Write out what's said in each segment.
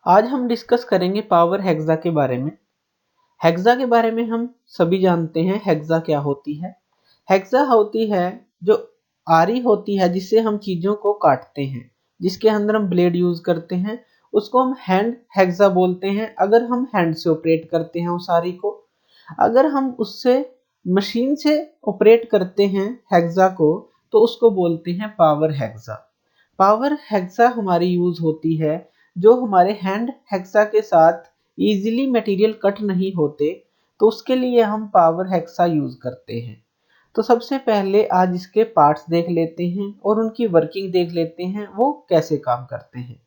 आज हम डिस्कस करेंगे पावर हेक्सा के बारे में। हेक्सा के बारे में हम सभी जानते हैं हेक्सा क्या होती है। हेक्सा होती है जो आरी होती है जिससे हम चीजों को काटते हैं, जिसके अंदर हम ब्लेड यूज करते हैं, उसको हम हैंड हेक्सा बोलते हैं। अगर हम हैंड से ऑपरेट करते हैं उस आरी को, अगर हम उससे मशीन से ऑपरेट करते हैं हेक्सा को, तो उसको बोलते हैं पावर हेक्सा। पावर हेक्सा हमारी यूज होती है जो हमारे हैंड हेक्सा के साथ इजीली मटेरियल कट नहीं होते, तो उसके लिए हम पावर हेक्सा यूज करते हैं। तो सबसे पहले आज इसके पार्ट्स देख लेते हैं और उनकी वर्किंग देख लेते हैं वो कैसे काम करते हैं।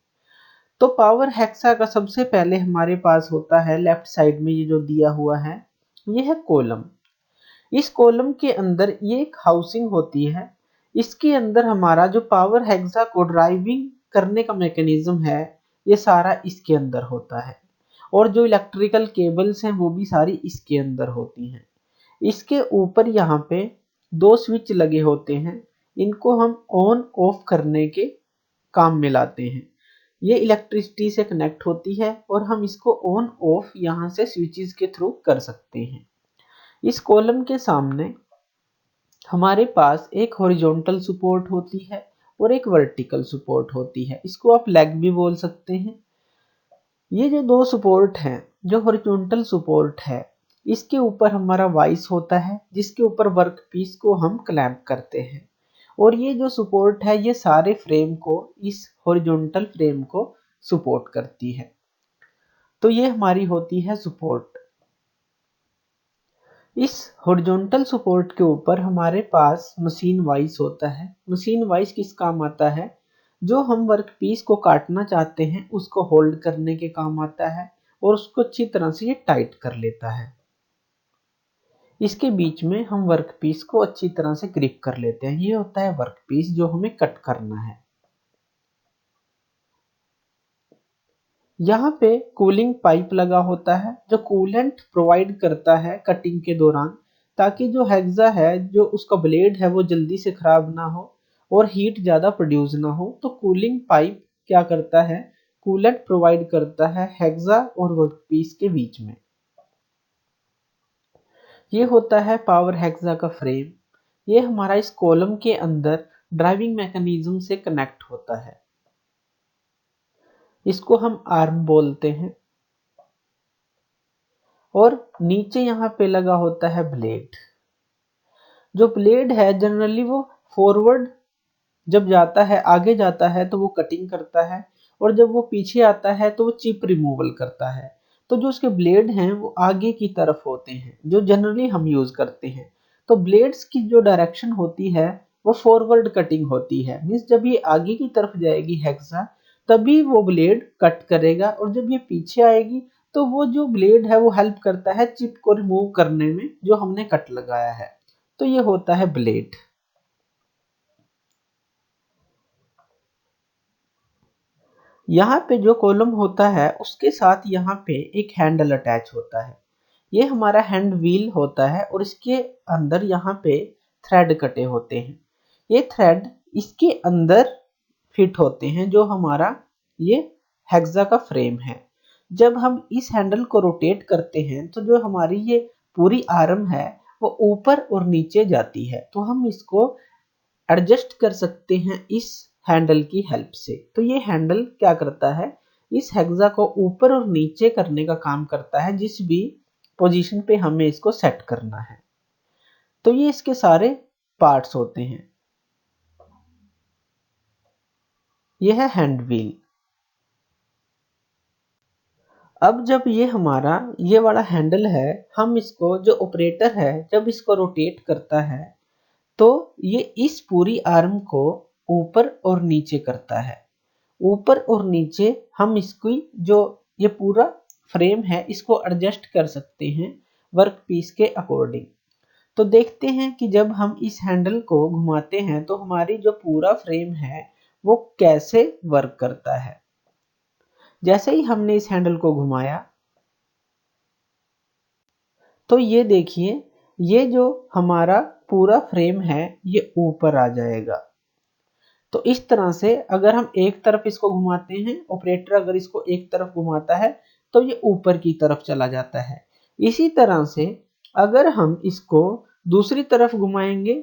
तो पावर हेक्सा का सबसे पहले हमारे पास होता है लेफ्ट साइड में, ये जो दिया हुआ है ये है कॉलम। इस कॉलम के अंदर ये एक हाउसिंग होती है। इसके अंदर हमारा जो पावर हेक्सा को ड्राइविंग करने का मैकेनिज्म है ये सारा इसके अंदर होता है, और जो इलेक्ट्रिकल केबल्स हैं वो भी सारी इसके अंदर होती हैं। इसके ऊपर यहाँ पे दो स्विच लगे होते हैं, इनको हम ऑन ऑफ करने के काम में लाते हैं। ये इलेक्ट्रिसिटी से कनेक्ट होती है और हम इसको ऑन ऑफ यहाँ से स्विचेस के थ्रू कर सकते हैं। इस कॉलम के सामने हमारे पास एक हॉरिजॉन्टल सपोर्ट होती है और एक वर्टिकल सपोर्ट होती है, इसको आप लेग भी बोल सकते हैं। ये जो दो सपोर्ट हैं, जो हॉरिजॉन्टल सपोर्ट है, इसके ऊपर हमारा वाइस होता है जिसके ऊपर वर्क पीस को हम क्लैंप करते हैं, और ये जो सपोर्ट है ये सारे फ्रेम को, इस हॉरिजॉन्टल फ्रेम को सपोर्ट करती है। तो ये हमारी होती है सपोर्ट। इस हॉरिजॉन्टल सपोर्ट के ऊपर हमारे पास मशीन वाइस होता है। मशीन वाइस किस काम आता है? जो हम वर्क पीस को काटना चाहते हैं उसको होल्ड करने के काम आता है, और उसको अच्छी तरह से ये टाइट कर लेता है। इसके बीच में हम वर्क पीस को अच्छी तरह से ग्रिप कर लेते हैं। ये होता है वर्क पीस जो हमें कट करना है। यहाँ पे कूलिंग पाइप लगा होता है जो कूलेंट प्रोवाइड करता है कटिंग के दौरान, ताकि जो हेक्सा है, जो उसका ब्लेड है, वो जल्दी से खराब ना हो और हीट ज़्यादा प्रोड्यूस ना हो। तो कूलिंग पाइप क्या करता है? कूलेंट प्रोवाइड करता है हेक्सा और वर्कपीस के बीच में। ये होता है पावर हेक्सा का फ्रेम। ये हमारा इस कॉलम के अंदर ड्राइविंग मैकेनिज्म से कनेक्ट होता है, इसको हम आर्म बोलते हैं। और नीचे यहाँ पे लगा होता है ब्लेड। जो ब्लेड है जनरली वो फॉरवर्ड जब जाता है, आगे जाता है, तो वो कटिंग करता है, और जब वो पीछे आता है तो वो चिप रिमूवल करता है। तो जो उसके ब्लेड हैं वो आगे की तरफ होते हैं, जो जनरली हम यूज करते हैं। तो ब्लेड्स की जो डायरेक्शन होती है वो फॉरवर्ड कटिंग होती है। मीन्स जब ये आगे की तरफ जाएगी हेक्सा, तभी वो ब्लेड कट करेगा, और जब ये पीछे आएगी तो वो जो ब्लेड है वो हेल्प करता है चिप को रिमूव करने में जो हमने कट लगाया है। तो ये होता है ब्लेड। यहाँ पे जो कॉलम होता है उसके साथ यहाँ पे एक हैंडल अटैच होता है। ये हमारा हैंड व्हील होता है, और इसके अंदर यहाँ पे थ्रेड कटे होते हैं। ये थ्रेड इसके अंदर फिट होते हैं, जो हमारा ये हेक्सा का फ्रेम है। जब हम इस हैंडल को रोटेट करते हैं तो जो हमारी ये पूरी आर्म है वो ऊपर और नीचे जाती है, तो हम इसको एडजस्ट कर सकते हैं इस हैंडल की हेल्प से। तो ये हैंडल क्या करता है? इस हेक्सा को ऊपर और नीचे करने का काम करता है, जिस भी पोजीशन पे हमें इसको सेट करना है। तो ये इसके सारे पार्ट्स होते हैं। यह है हैंड व्हील। अब जब ये हमारा ये वाला हैंडल है, हम इसको, जो ऑपरेटर है, जब इसको रोटेट करता है तो ये इस पूरी आर्म को ऊपर और नीचे करता है। ऊपर और नीचे हम इसकी जो ये पूरा फ्रेम है इसको एडजस्ट कर सकते हैं वर्क पीस के अकॉर्डिंग। तो देखते हैं कि जब हम इस हैंडल को घुमाते हैं तो हमारी जो पूरा फ्रेम है वो कैसे वर्क करता है। जैसे ही हमने इस हैंडल को घुमाया तो ये देखिए, ये जो हमारा पूरा फ्रेम है ये ऊपर आ जाएगा। तो इस तरह से अगर हम एक तरफ इसको घुमाते हैं, ऑपरेटर अगर इसको एक तरफ घुमाता है तो ये ऊपर की तरफ चला जाता है। इसी तरह से अगर हम इसको दूसरी तरफ घुमाएंगे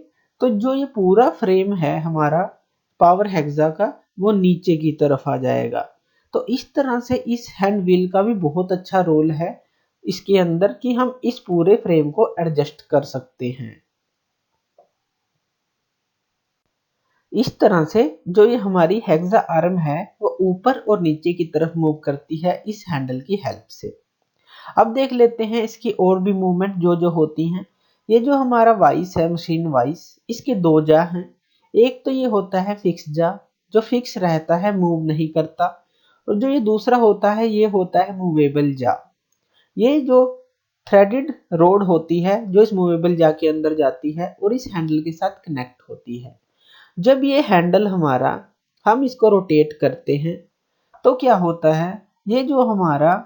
तो जो ये पूरा फ्रेम है हमारा पावर हेक्सा का, वो नीचे की तरफ आ जाएगा। तो इस तरह से इस हैंड व्हील का भी बहुत अच्छा रोल है इसके अंदर कि हम इस पूरे फ्रेम को एडजस्ट कर सकते हैं। इस तरह से जो ये हमारी हेक्सा आर्म है वो ऊपर और नीचे की तरफ मूव करती है इस हैंडल की हेल्प से। अब देख लेते हैं इसकी और भी मूवमेंट जो जो होती हैं। ये जो हमारा वाइस है, मशीन वाइस, इसके दो जा हैं। एक तो ये होता है फिक्स जा, जो फिक्स रहता है, मूव नहीं करता। और जो ये दूसरा होता है ये होता है मूवेबल जा। ये जो थ्रेडेड रोड होती है जो इस मूवेबल जा के अंदर जाती है और इस हैंडल के साथ कनेक्ट होती है। जब ये हैंडल हमारा हम इसको रोटेट करते हैं तो क्या होता है, ये जो हमारा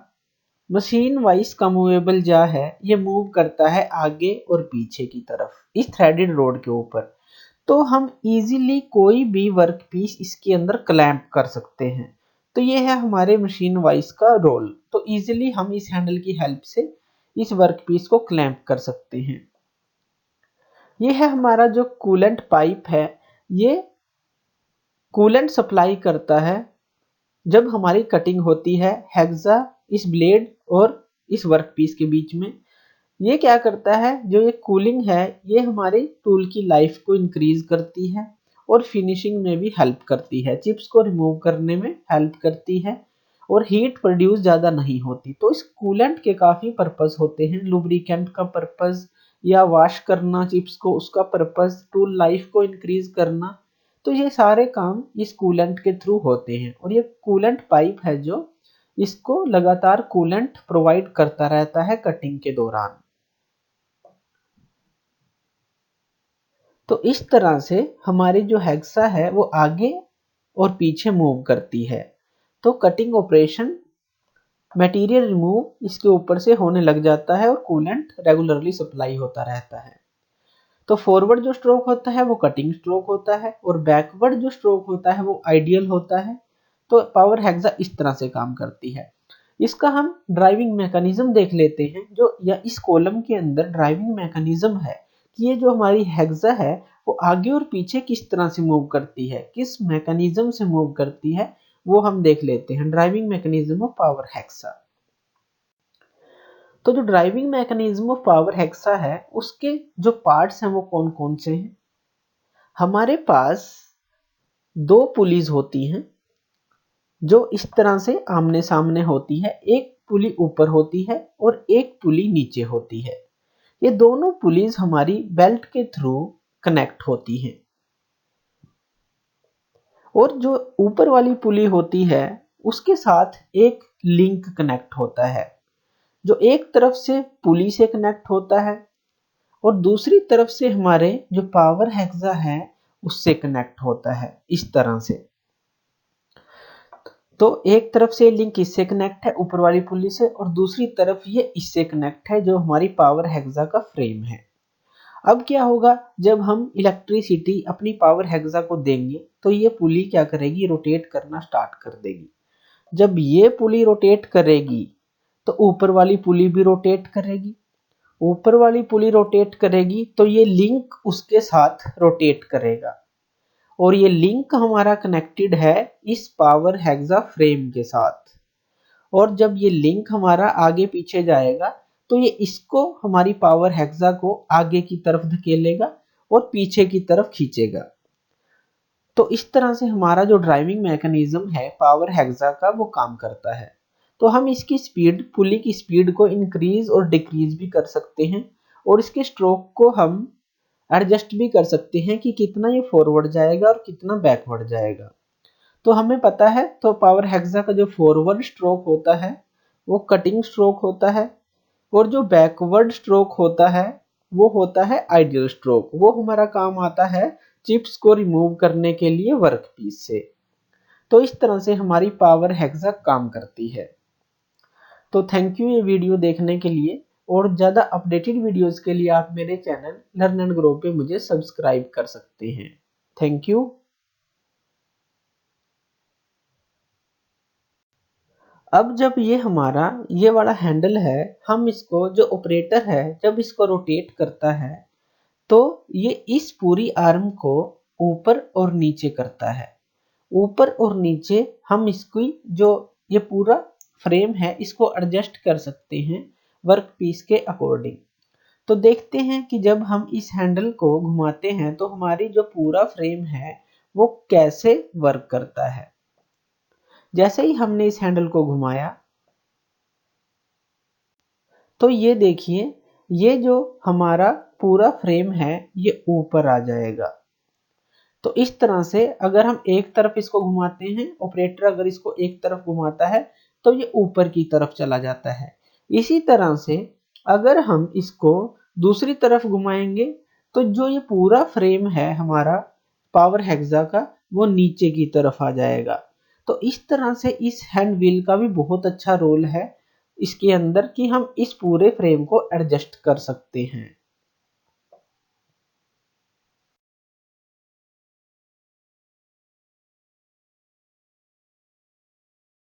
मशीन वाइज का मूवेबल जा है ये मूव करता है आगे और पीछे की तरफ इस थ्रेडेड रोड के ऊपर। तो हम इजीली कोई भी वर्क पीस इसके अंदर क्लैंप कर सकते हैं। तो ये है हमारे मशीन वाइज का रोल। तो इजीली हम इस हैंडल की हेल्प से इस वर्क पीस को क्लैंप कर सकते हैं। ये है हमारा जो कूलेंट पाइप है, ये कूलेंट सप्लाई करता है जब हमारी कटिंग होती है हेक्सा इस ब्लेड और इस वर्क पीस के बीच में। ये क्या करता है, जो ये कूलिंग है ये हमारे टूल की लाइफ को इंक्रीज करती है और फिनिशिंग में भी हेल्प करती है, चिप्स को रिमूव करने में हेल्प करती है और हीट प्रोड्यूस ज़्यादा नहीं होती। तो इस कूलेंट के काफ़ी पर्पस होते हैं, लुब्रिकेंट का पर्पस या वॉश करना चिप्स को उसका पर्पस, टूल लाइफ को इंक्रीज करना। तो ये सारे काम इस कूलेंट के थ्रू होते हैं और ये कूलेंट पाइप है जो इसको लगातार कूलेंट प्रोवाइड करता रहता है कटिंग के दौरान। तो इस तरह से हमारी जो हेक्सा है वो आगे और पीछे मूव करती है। तो कटिंग ऑपरेशन मटेरियल रिमूव इसके ऊपर से होने लग जाता है और कूलेंट रेगुलरली सप्लाई होता रहता है। तो फॉरवर्ड जो स्ट्रोक होता है वो कटिंग स्ट्रोक होता है और बैकवर्ड जो स्ट्रोक होता है वो आइडियल होता है। तो पावर हेक्सा इस तरह से काम करती है। इसका हम ड्राइविंग मैकेनिज्म देख लेते हैं। जो या इस कॉलम के अंदर ड्राइविंग मैकेनिज्म है कि ये जो हमारी हेक्सा है वो आगे और पीछे किस तरह से मूव करती है, किस मैकेनिज्म से मूव करती है, वो हम देख लेते हैं। Driving mechanism of power hexa. तो जो driving mechanism of power hexa है उसके जो पार्ट्स हैं वो कौन कौन से हैं। हमारे पास दो पुलीज होती हैं जो इस तरह से आमने सामने होती है। एक पुली ऊपर होती है और एक पुली नीचे होती है। ये दोनों पुलीज हमारी बेल्ट के थ्रू कनेक्ट होती हैं और जो ऊपर वाली पुली होती है उसके साथ एक लिंक कनेक्ट होता है जो एक तरफ से पुली से कनेक्ट होता है और दूसरी तरफ से हमारे जो पावर हेक्सा है उससे कनेक्ट होता है इस तरह से। तो एक तरफ से लिंक इससे कनेक्ट है ऊपर वाली पुली से और दूसरी तरफ ये इससे कनेक्ट है जो हमारी पावर हेक्सा का फ्रेम है। अब क्या होगा, जब हम इलेक्ट्रिसिटी अपनी पावर हेक्सा को देंगे तो ये पुली क्या करेगी, रोटेट करना स्टार्ट कर देगी। जब ये पुली रोटेट करेगी तो ऊपर वाली पुली भी रोटेट करेगी। ऊपर वाली पुली रोटेट करेगी तो ये लिंक उसके साथ रोटेट करेगा और ये लिंक हमारा कनेक्टेड है इस पावर हेक्सा फ्रेम के साथ। और जब ये लिंक हमारा आगे पीछे जाएगा तो ये इसको हमारी पावर हेक्सा को आगे की तरफ धकेलेगा और पीछे की तरफ खींचेगा। तो इस तरह से हमारा जो ड्राइविंग मैकेनिज्म है पावर हेक्सा का वो काम करता है। तो हम इसकी स्पीड, पुली की स्पीड को इंक्रीज और डिक्रीज भी कर सकते हैं और इसके स्ट्रोक को हम एडजस्ट भी कर सकते हैं कि कितना ये फॉरवर्ड जाएगा और कितना बैकवर्ड जाएगा। तो हमें पता है तो पावर हेक्सा का जो फॉरवर्ड स्ट्रोक होता है वो कटिंग स्ट्रोक होता है और जो बैकवर्ड स्ट्रोक होता है वो होता है आइडियल स्ट्रोक। वो हमारा काम आता है चिप्स को रिमूव करने के लिए वर्क पीस से। तो इस तरह से हमारी पावर हेक्सा काम करती है। तो थैंक यू ये वीडियो देखने के लिए और ज़्यादा अपडेटेड वीडियोस के लिए आप मेरे चैनल लर्न एंड ग्रो पे मुझे सब्सक्राइब कर सकते हैं। Thank you. अब जब ये हमारा ये वाला हैंडल है, हम इसको जो ऑपरेटर है जब इसको रोटेट करता है तो ये इस पूरी आर्म को ऊपर और नीचे करता है। ऊपर और नीचे हम इसकी जो ये पूरा फ्रेम है इसको एडजस्ट कर सकते हैं वर्क पीस के अकॉर्डिंग। तो देखते हैं कि जब हम इस हैंडल को घुमाते हैं तो हमारी जो पूरा फ्रेम है वो कैसे वर्क करता है। जैसे ही हमने इस हैंडल को घुमाया तो ये देखिए, ये जो हमारा पूरा फ्रेम है ये ऊपर आ जाएगा। तो इस तरह से अगर हम एक तरफ इसको घुमाते हैं, ऑपरेटर अगर इसको एक तरफ घुमाता है तो ये ऊपर की तरफ चला जाता है। इसी तरह से अगर हम इसको दूसरी तरफ घुमाएंगे तो जो ये पूरा फ्रेम है हमारा पावर हेक्सा का वो नीचे की तरफ आ जाएगा। तो इस तरह से इस हैंड व्हील का भी बहुत अच्छा रोल है इसके अंदर कि हम इस पूरे फ्रेम को एडजस्ट कर सकते हैं।